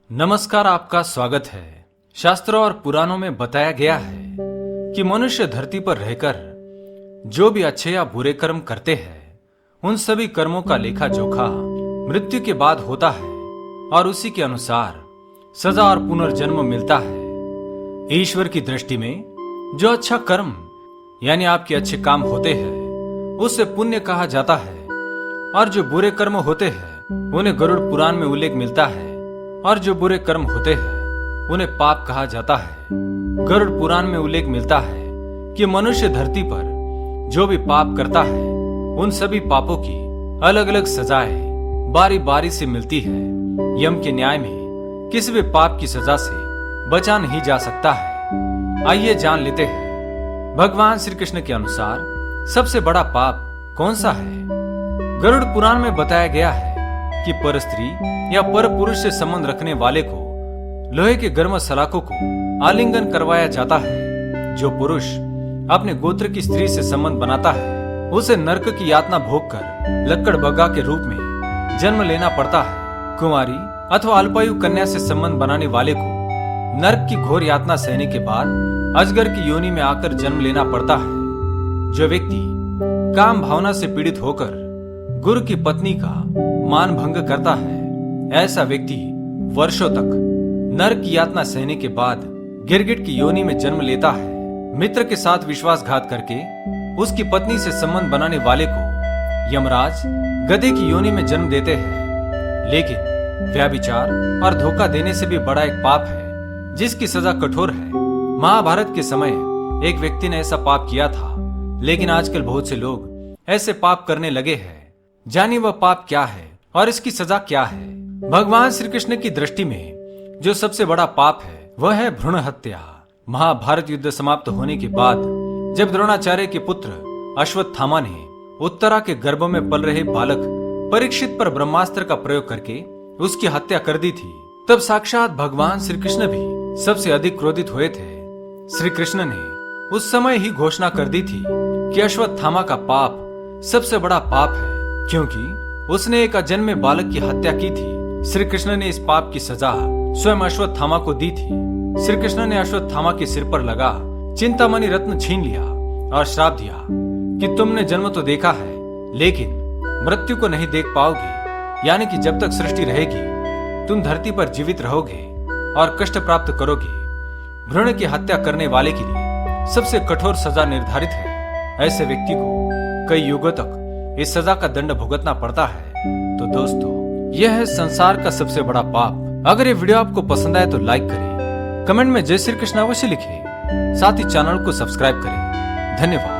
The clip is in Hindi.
नमस्कार, आपका स्वागत है। शास्त्रों और पुराणों में बताया गया है कि मनुष्य धरती पर रहकर जो भी अच्छे या बुरे कर्म करते हैं उन सभी कर्मों का लेखा जोखा मृत्यु के बाद होता है और उसी के अनुसार सजा और पुनर्जन्म मिलता है। ईश्वर की दृष्टि में जो अच्छा कर्म यानी आपके अच्छे काम होते हैं उसे पुण्य कहा जाता है और जो बुरे कर्म होते हैं उन्हें गरुड़ पुराण में उल्लेख मिलता है और जो बुरे कर्म होते हैं उन्हें पाप कहा जाता है। गरुड़ पुराण में उल्लेख मिलता है कि मनुष्य धरती पर जो भी पाप करता है उन सभी पापों की अलग अलग सजाएं बारी बारी से मिलती है। यम के न्याय में किसी भी पाप की सजा से बचा नहीं जा सकता है। आइए जान लेते हैं भगवान श्री कृष्ण के अनुसार सबसे बड़ा पाप कौन सा है। गरुड़ पुराण में बताया गया है कि पर स्त्री या पर पुरुष से संबंध रखने वाले को लोहे के गर्म सलाखों को आलिंगन करवाया जाता है। जो पुरुष अपने गोत्र की स्त्री से संबंध बनाता है उसे नरक की यातना भोग कर लक्कड़बग्गा के रूप में जन्म लेना पड़ता है। कुंवारी अथवा अल्पायु कन्या से संबंध बनाने वाले को नरक की घोर यातना सहने के बाद अजगर की योनि में आकर जन्म लेना पड़ता है। जो व्यक्ति काम भावना से पीड़ित होकर गुरु की पत्नी का मान भंग करता है ऐसा व्यक्ति वर्षों तक नरक की यातना सहने के बाद गिरगिट की योनि में जन्म लेता है। मित्र के साथ विश्वासघात करके उसकी पत्नी से संबंध बनाने वाले को यमराज गधे की योनि में जन्म देते हैं। लेकिन व्यभिचार और धोखा देने से भी बड़ा एक पाप है जिसकी सजा कठोर है। महाभारत के समय एक व्यक्ति ने ऐसा पाप किया था, लेकिन आजकल बहुत से लोग ऐसे पाप करने लगे हैं। जानिए वह पाप क्या है और इसकी सजा क्या है। भगवान श्री कृष्ण की दृष्टि में जो सबसे बड़ा पाप है वह है भ्रूण हत्या। महाभारत युद्ध समाप्त होने के बाद जब द्रोणाचार्य के पुत्र अश्वत्थामा ने उत्तरा के गर्भ में पल रहे बालक परीक्षित पर ब्रह्मास्त्र का प्रयोग करके उसकी हत्या कर दी थी, तब साक्षात भगवान श्री कृष्ण भी सबसे अधिक क्रोधित हुए थे। श्री कृष्ण ने उस समय ही घोषणा कर दी थी कि अश्वत्थामा का पाप सबसे बड़ा पाप है, क्योंकि उसने एक अजन्मे बालक की हत्या की थी। श्री कृष्ण ने इस पाप की सजा स्वयं अश्वत्थामा को दी थी। श्री कृष्ण ने अश्वत्थामा के सिर पर लगा चिंतामणि रत्न छीन लिया और श्राप दिया कि तुमने जन्म तो देखा है लेकिन मृत्यु को नहीं देख पाओगे, यानी कि जब तक सृष्टि रहेगी तुम धरती पर जीवित रहोगे और कष्ट प्राप्त करोगे। भ्रूण की हत्या करने वाले के लिए सबसे कठोर सजा निर्धारित है। ऐसे व्यक्ति को कई युगों तक इस सजा का दंड भुगतना पड़ता है। तो दोस्तों, यह है संसार का सबसे बड़ा पाप। अगर ये वीडियो आपको पसंद आए तो लाइक करें, कमेंट में जय श्री कृष्ण अवश्य लिखें, साथ ही चैनल को सब्सक्राइब करें। धन्यवाद।